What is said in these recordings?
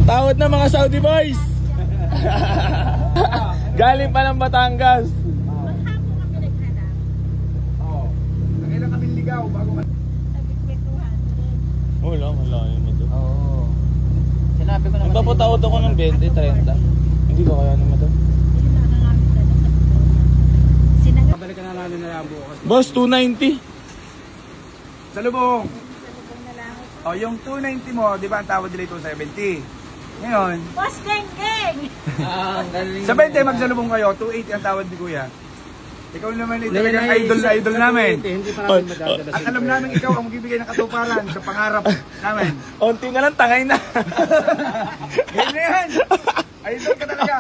Tawad na mga Saudi boys. Galing pa ng Batangas. Oo. Nangailan kami ligaw bago Wala, malayo mo to. Oo. Sinabi ko naman. Nagpapatawad ako ng 20, 30. Hindi ko kaya naman to. Balikan na namin na lang bukas. Boss, 290. Salubong. O, yung 290 mo, di ba ang tawad nila 270? Ngayon, Boss Geng-Geng! sa 20 magsalubong kayo, 280 ang tawad ni Kuya. Ikaw naman talagang idol namin. Hindi pa namin madadala. At alam namin ikaw ang magbibigay ng katuparan sa pangarap namin. Onti na lang, tangay na. Ganyan na yan. Idol ka talaga.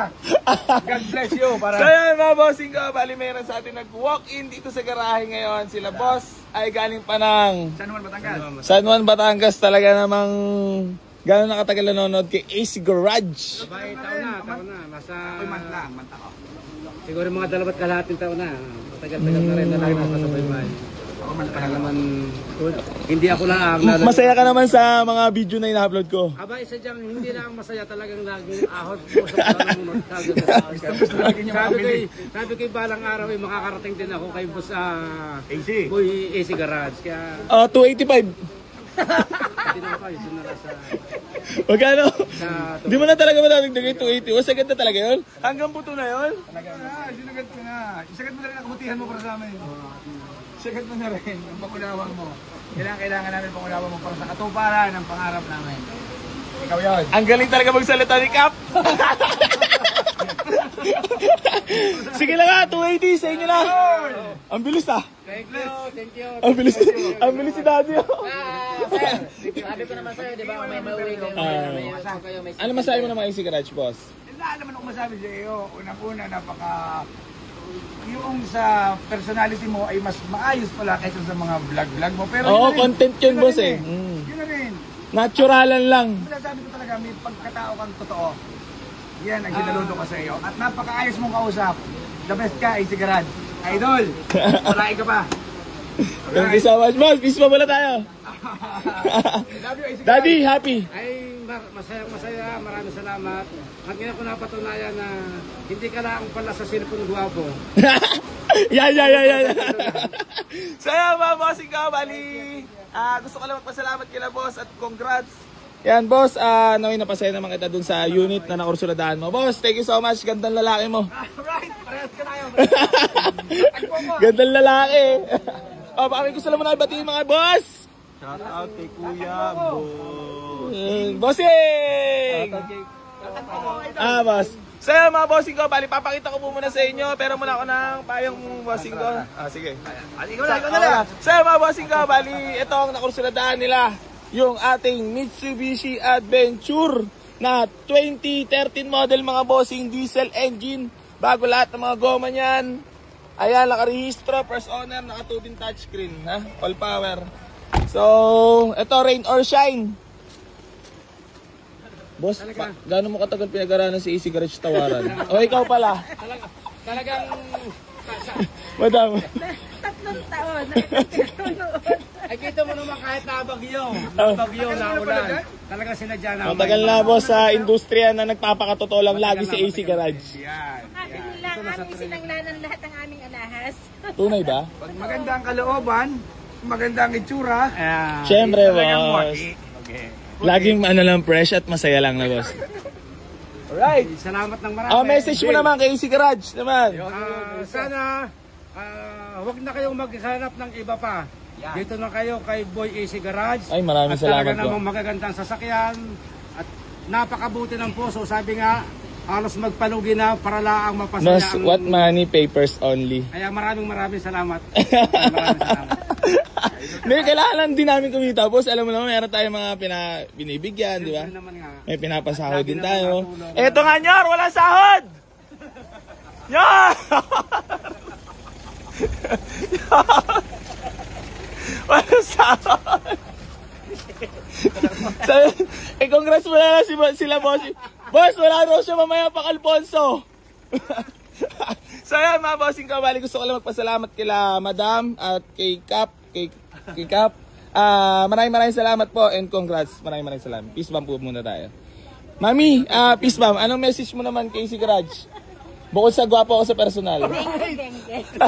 God bless you. So yan mga bossing ko, bali meron sa atin nag-walk-in dito sa garahe ngayon. Sila boss ay galing pa ng San Juan, Batangas. San Juan, Batangas. Talaga namang gano'n nakatagal nanonood kay AC Garage. Abay, taon na. Nasa... Ako'y manta ko. Siguro mga 2 kalahating taon na. Tagal-tagal na rin na lang nakasabay man. Ako manta Kaya naman, hindi ako lang. Masaya ka naman sa mga video na ina-upload ko. Aba, isa dyan, hindi lang masaya talagang laging ahot mo sa sabi ko balang araw ay makakarating din ako kay Boss AC. Boy AC Garage. Kaya 285. hindi na ako, yun na lang sa... Magkano? sa Di mo na talaga madaming-dagay 280. O, sagad na talaga yun? Hanggang puto na yun? Sinagad ko na. Isagad mo na rin ang kamutihan mo para sa amin. Sagad mo na rin ang pangunawang mo. Kailangan namin pangunawang mo para sa katuparan ng pangarap namin. Ikaw yun. Ang galing talaga magsalita ni Cap. Sige lang nga, 280 sa inyo na. Ang bilis ah. Thank you. Ang bilis si Daddy. Sabi ko naman sa'yo, di ba, may mauwi kayo. Ano masabi mo naman AC Garage, boss? Wala naman akong masabi sa iyo. Unang-una, yung sa personality mo ay mas maayos pala kaysa sa mga vlog mo. Pero Oo, content yun, boss eh. Yun na rin. Naturalan lang. Sabi ko talaga, may pagkatao kang totoo. Yan ang sinaludo ko sa iyo. At napakaayos mong kausap. The best ka, AC Garage. Idol! Walain ka pa. Thank you so much, boss. Peace pa muna tayo. Love you, AC Garage. Daddy, happy. Ay, masaya. Maraming salamat. At ngayon ko napatunayan na hindi ka lang pala sa cellphone guwapo. Yan. So yan mga bossing ko, bali. Gusto ko lang magpasalamat kila boss at congrats. Yan boss, naway napasaya naman kita dun sa unit na nakursuladaan mo. Boss, thank you so much. Gandang lalaki mo. Alright, parehas ka na yun. Gandang lalaki. Baka may gusto lang mo na ibatiin mga boss. Shout out kay Kuya Bo. Bossing! Boss. So yan mga bossing ko, bali papakita ko po muna sa inyo. Pero muna ako ng payong bossing ko. Sige. Ikaw na lang. So yan mga bossing ko, bali ito ang nakursuladaan nila. Yung ating Mitsubishi Adventure na 2013 model mga bossing, diesel engine. Bago lahat ng mga goma niyan. Ayan, nakarehistro, first owner, naka-2-pin touchscreen. All power. So, ito, rain or shine. Boss, gaano mo katagal pinag-aralan si AC Garage tawaran? O ikaw pala? Talagang... Madam. 3 taon. Ay, kita mo naman kahit nabagyo, na ulan. Talagang sinadya na. Matagal na boss sa industriya na nagpapakatotoo lang lagi si AC Garage. Nakakini lang aming sinanglanan lahat ng aming alahas. Tunay ba? Pag maganda ang kalooban, maganda ang itsura. Siyempre Talagang boss. waki. Laging lang fresh at masaya lang na boss. Alright. Salamat ng marami. Message mo naman kay AC Garage naman. Sana huwag na kayong maghanap ng iba pa. Dito na kayo kay Boy AC Garage. Ay, maraming salamat po. At talaga namang magagandang sasakyan. At napakabuti ng puso. Sabi nga, halos magpalugi na para lang mapasaya. Mas what money, papers only. Kaya maraming salamat. Maraming salamat. May kailangan din namin kumita, boss. Alam mo naman, meron tayong mga binibigyan, di ba? May pinapasahod din tayo. Eto nga, Nyor! Walang sahod! Nyor! Walang sahod! Congrats mo na sila, boss. Boss, wala raw siya mamaya pang Alfonso. So yan mga bossing kabali, gusto ko lang magpasalamat kila Madam at kay Cap. Kay Cap. Maraming salamat po and congrats. Maraming salamat. Peace bump po muna tayo. Mami, peace ma'am, anong message mo naman kay AC Garage? Bukod sa gwapo ako sa personal. Thank you.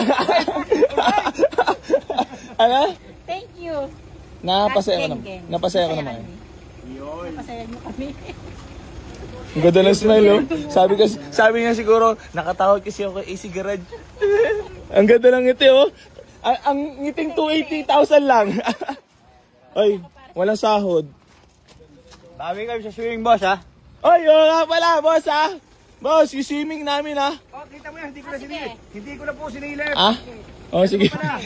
Ano? Thank you. Napasaya ko naman. Napasaya ko naman. Napasaya niyo kami. Ang ganda ng smile, oh. Sabi niya siguro, nakatawag kasi ako kay AC Garage. Ang ganda ng ngiti, oh. Ang ngiting 280,000 lang. Ay, walang sahod. Sabi kami sa swimming boss ha. Ay, nga pala, boss, ha? Boss, yung swimming namin, ha? Oh, kita mo yan, hindi ko na sinilip. Hindi ko na po sinilip. Ah? Oh, sige. Pala.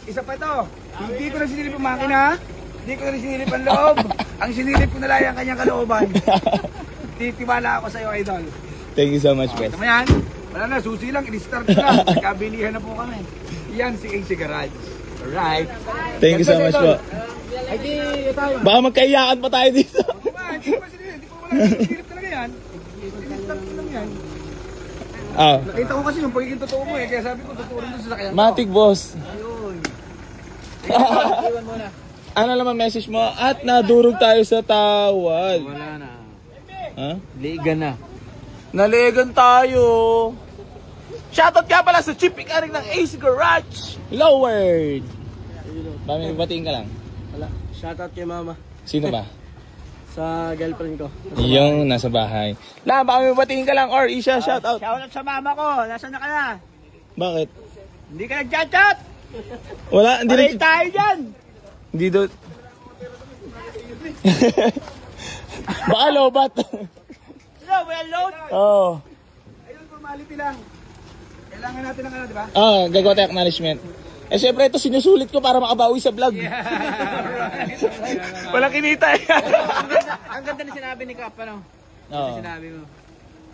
Isa pa ito. Hindi ko na sinilip ang makina. Hindi ko na sinilip ang loob. Ang sinilip ko na lang ang kanyang kalooban. Titiwala ako sa iyo, idol. Thank you so much, boss. Ito mo yan. Wala na, susi lang. I-start na. Nagkabilihan na po kami. Yan si AC Garage. Alright. Thank you so much, po. Ay, di tayo. Baka magkaiyaan pa tayo dito. Hindi ko pa sinilip. Hindi ko wala sinilip talaga yan. I-start ko lang yan. Ah, Nakita ko kasi yung pagiging totoo mo eh. Kaya sabi ko, totoo rin doon sa sakyan ko. matik, boss. Ayun. Iwan mo na. Ano naman message mo? At nadurog tayo sa tawad. Wala na. Ha? Liga na. Naligan tayo. Shoutout ka pala sa Chip Picaring ng AC Garage. Lowered. Mami, batiin ka lang. Wala. Shoutout kay mama. Sino ba? Sa girlfriend ko. Yung nasa bahay. La, baka may batiin ka lang or Isha, shoutout. Shoutout sa mama ko. Nasaan na ka na? Bakit? Hindi ka nag-chat-chat. Wala, hindi Pareil na. tayo dyan. Hindi doon. Baka lobat. Hello, well load. Oo. Ayun, formality lang. Kailangan natin ng ano, di ba? Gagawa tayo acknowledgement. Eh syempre ito sinusulit ko para makabawi sa vlog. Walang kinita eh. Ang ganda na sinabi ni Kap, ano? Oo. Sinabi mo.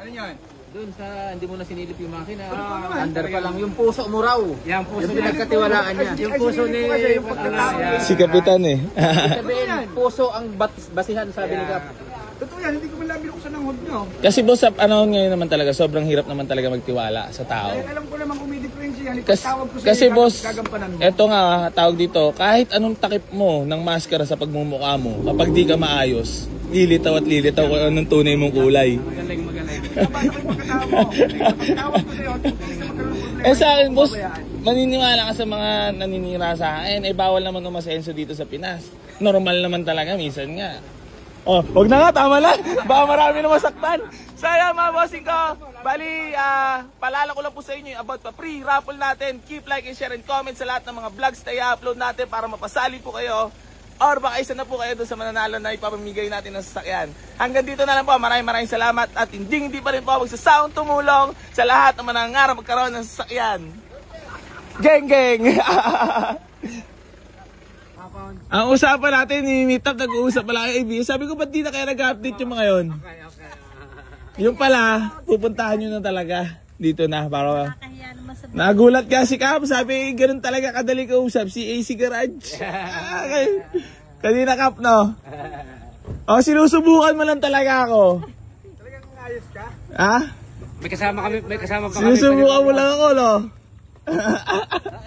Ano yun? Doon sa hindi mo na sinilip yung makina. Under pa lang. Yung puso mo raw. Yung puso yung pinagkatiwalaan niya. Yung puso ni... Yung pagkatao. Si Kapitan eh. Sabihin, puso ang basihan, sabi ni Kap. Totoo yan, hindi ko man lang binuksan ng hood nyo. Kasi boss, ano ngayon naman talaga, sobrang hirap naman talaga magtiwala sa tao. Dahil alam ko naman kung may difference yan. Kasi, Ipatawag ko sa kasi iyo, boss, gagampanan mo. eto nga, tawag dito, kahit anong takip mo ng maskara sa pagmumukha mo, kapag di ka maayos, lilitaw at lilitaw kung anong tunay mong kulay. Magaling. Paano ko yung pagkatao mo? Ipatawag ko sa iyo, hindi ka magkaroon ng problema. Eh sa akin, boss, maniniwala ka sa mga naninira sa akin, eh bawal naman umasenso dito sa Pinas. Normal naman talaga, minsan nga. Oh, wag na nga, tama lang. Baka marami na masaktan. Saya mga bossing ko. Bali, palala ko lang po sa inyo about pa free raffle natin. Keep like and share and comment sa lahat ng mga vlogs na i-upload natin para mapasali po kayo. Or baka isa na po kayo doon sa mananalo na ipapamigay natin ng sasakyan. Hanggang dito na lang po. Maraming salamat. At hindi pa rin po magsasawang tumulong sa lahat ng manangarap magkaroon ng sasakyan. Geng! Ang usapan natin ni Meetup, nag-uusap pala kay AB. Sabi ko, ba't di na kaya nag-update yung mga yun? Yung pala, pupuntahan nyo na talaga. Dito na, para... Kaya naman sa Nagulat ka si Kap, sabi, ganun talaga kadali kausap, si AC Garage. Kanina Kap, no? O, sinusubukan mo lang talaga ako. Talagang ayos ka? Ha? May kasama pa kami. Sinusubukan mo lang ako, no?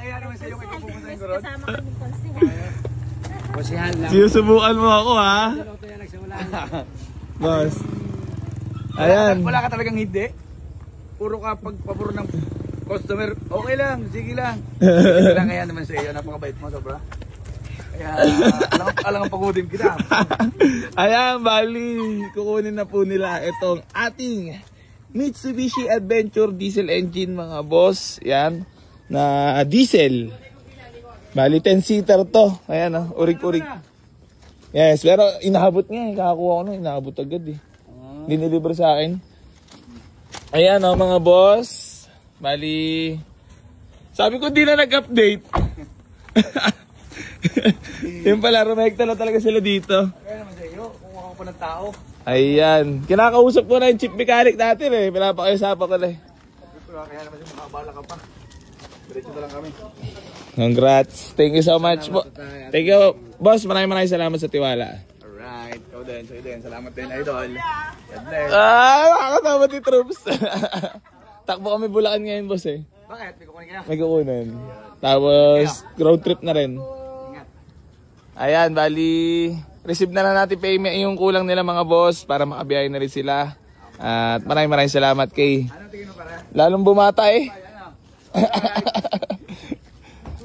Kaya naman sa iyo kayo pupuntahin ko ron. kasama kami konsihan. Basihan lang. Sinusubukan mo ako, ha? Ito yan, nagsimula. Boss. Ayan. Wala ka talagang hindi. Puro ka pagpabor ng customer. Okay lang, sige lang. Sige lang, kaya naman sa iyo. Napakabait mo, sobra. Kaya alang ang pagudin kita. Ayan, bali, kukunin na po nila itong ating Mitsubishi Adventure diesel engine, mga boss. Yan, na diesel. Bali, 10-seater to. Ayan, urig-urig. Yes, pero inahabot nga eh. Kakakuha ko na, inahabot agad eh. Diniliver sa akin. Ayan mga boss. Bali, sabi ko di na nag-update. Yung pala, rumekta na talaga sila dito. Kaya naman sa iyo, kung ako pa ng tao. Ayan. Kinakausap ko na yung chip mechanic natin eh. Pinapakaisapan ko na eh. Kaya naman sa makabala ka pa. Diretso na lang kami. Congrats. Thank you so much po. Thank you, boss. Maraming salamat sa tiwala. Alright, ikaw din, sa'yo din. Salamat din, idol. God bless. Nakakasama ni Troops. Takbo kami Bulacan ngayon, boss eh. Bakit? May kukunin ka na? May kukunan. Tapos, road trip na rin. Ingat. Ayan, bali, receive na lang natin payment yung kulang nila mga boss para makabiyahe na rin sila. At maraming salamat kay Anong tingin mo para? lalong bumata eh.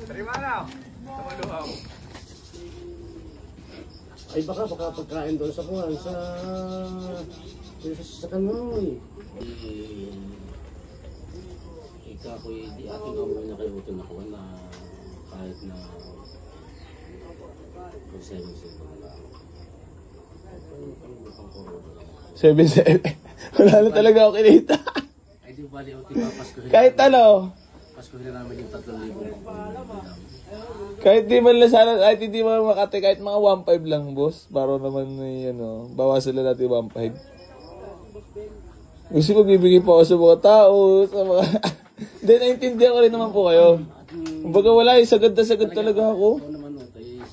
Sarima na. Sa maluhaw. Ay baka pagkain doon sa kuwan sa Kanoy. Ikaw ko di ating gawin na kayo ito nakuha na kahit na 7-7. Wala na talaga ako kinita. Ay di bali o tipapasko. Kahit ano. Pasko na namin yung 3,000. Kahit di man lang sana, kahit hindi man makate, kahit mga 1.5 lang boss. Para naman bawasan lang natin 1.5. Gusto ko bibigay po ako sa mga tao, sa mga... Hindi, naintindihan ko rin naman po kayo. Kumbaga wala eh, sagad na sagad talaga ako. Ito naman o, tayo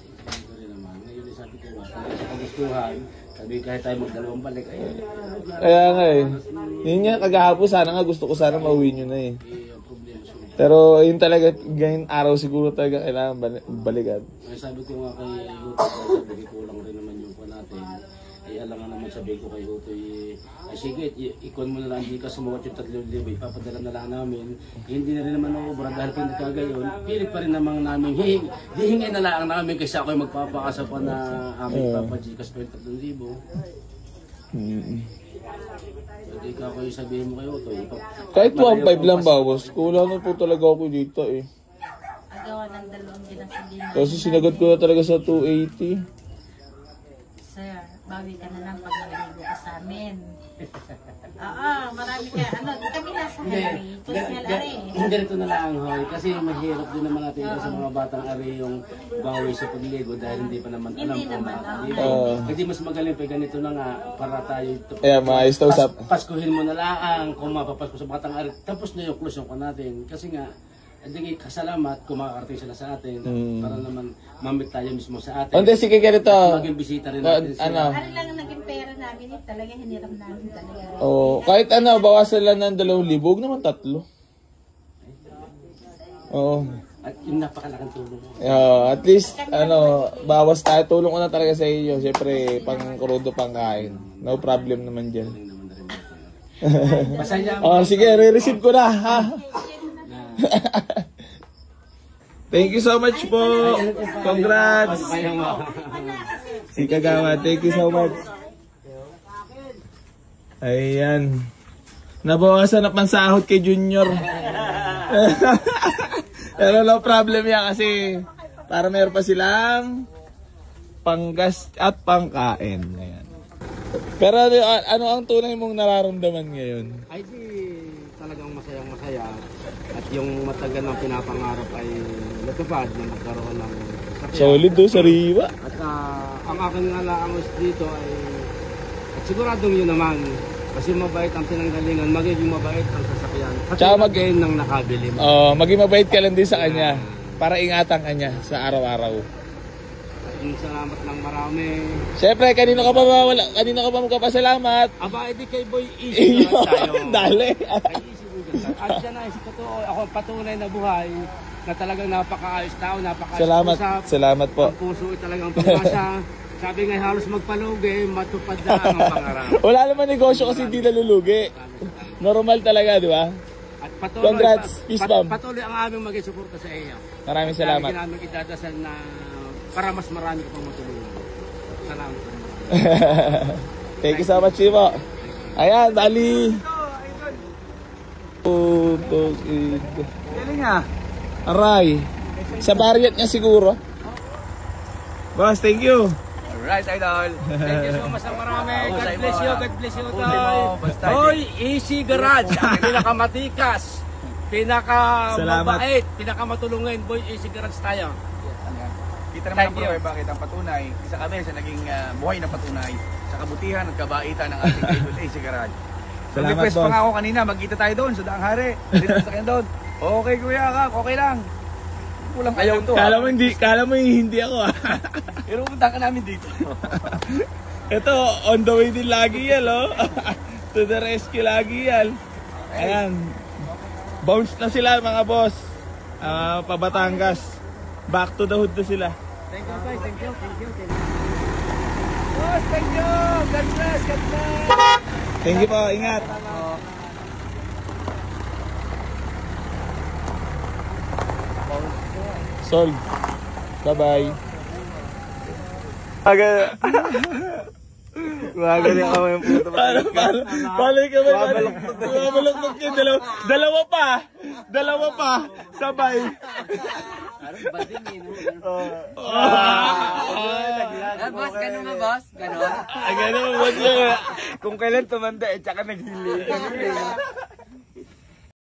ko rin naman. Ngayon sabi ko nga, sa kagustuhan, sabi kahit tayo magdalawang balik, ay... Kaya nga eh. Yun nga, kagahapon sana nga gusto ko sana mauwi nyo na eh. Problema siya. Pero yun talaga, ganyan araw siguro talaga kailangan balikan. Ay sabi ko nga kay Hutoy, sabi ko kulang rin naman yung kuha natin. Ay alam nga naman sabi ko kay Hutoy, ay sige, ikon mo na lang, hindi ka sumuot yung 3,000, ipapadala na lang namin. Hindi na rin naman naubra dahil kung nagkagayon, pilit pa rin naman namin, hihingin na lang namin kasi ako yung magpapakasa pa na aming papajikas pa yung 3,000. Pwede ka ko yung sabihin mo kay Hutoy. Kahit 1.5 lang bawas, kulang na po talaga ako dito eh. Agawa ng dalawang ginasindi na. Kasi sinagad ko na talaga sa 280. Sir, bawi ka na lang pag naligo ka sa amin. Oo, marami ka. Ano, kami nasa highway. Tapos nga lari. Ganito na lang, Hoy. Kasi mahirap din naman natin ito sa mga batang ari yung bawi sa pagligo dahil hindi pa naman alam Hindi kung naman, hindi mas magaling pa ganito na nga para tayo Kaya maayos to usap. paskuhin mo na lang kung mapapasko sa batang ari. Tapos na yung close yung natin. Kasi nga, hindi kasalamat kung makakarating sila sa atin para naman mamit tayo mismo sa atin. Hindi, sige ganito. Maging bisita rin natin sila. Ano? Ano lang ang naging pera namin eh. Talaga hiniram namin talaga. Oh, kahit ano, bawasan lang ng 2,000, huwag naman 3. Oo. At yung napakalaking tulong mo. At least, bawas tayo. Tulong ko na talaga sa iyo. Siyempre, pang krudo, pang kain. No problem naman dyan. Masaya Sige, re-receive ko na, ha? Thank you so much po. Congrats. Si Kagawa, thank you so much. Ayan. Nabawasan na pansahod kay Junior. Pero no problem yan kasi para meron pa silang panggas at pangkain. Ayan. Pero ano ang tunay mong nararamdaman ngayon? Ay di talagang masayang-masaya at yung matagal ng pinapangarap ay natupad na magkaroon ng sakyan. Solid do, sariwa. At ang aking alaangos dito ay at siguradong yun naman kasi mabait ang pinanggalingan, magiging mabait ang sasakyan. At Tsaka magiging ng nakabili mo. Maging mabait ka lang din sa kanya para ingatan kanya sa araw-araw. Salamat ng marami. Siyempre, kanino ka pa magpapasalamat? Aba, edi kay Boy Easy tayo. Dali. Kay Easy Google. At siya na, totoo, ako ang patunay na buhay na talagang napakaayos tao, napakaayos usap. Salamat po. Ang puso ay talagang pumasa. Sabi nga halos magpalugi, matupad na ang pangarap. Wala naman negosyo kasi hindi nalulugi. Normal talaga, di ba? At patuloy, Congrats, peace bomb. Patuloy ang aming maging suporta sa iyo. Maraming salamat. Lagi namin idadasal na para mas marami ka pang matulungan. Salamat. Thank you so much, Chivo. Ayan, bali. Galing ah. Aray. Sa Barriat niya siguro. Boss, thank you. Alright, idol. Thank you so much ng marami. God bless you, God bless you, Huli mo, basta Hoy, Easy Garage, ang pinakamatikas, pinakamabait, pinakamatulungin, Boy, Easy Garage tayo. Kita naman ang prueba, bakit ang patunay, isa kami sa naging buhay na patunay sa kabutihan at kabaitan ng ating Idol Easy Garage. So, Salamat, request pa boss. nga ako kanina, magkita tayo doon sa Daang Hari. Dito sa kanya doon. Okay kuya ka, okay lang. Kulang ayaw to. Kala mo hindi ako ah. Pero pumunta ka namin dito. Ito, on the way din lagi yan, oh. To the rescue lagi yan. Ayan. Bounce na sila mga boss. Pa Batangas. Back to the hood na sila. Thank you guys, thank you. boss. Thank you. God bless. God bless. Thank you po, ingat. Sol. Bye-bye. Magaling ako yung puto. Paano ka ba? Mabaloktot kayo. Dalawa pa. Sabay. Parang bading eh. Boss, ganun ba, boss? Ganun? Ganun, boss. Kung kailan tumanda, tsaka naghili.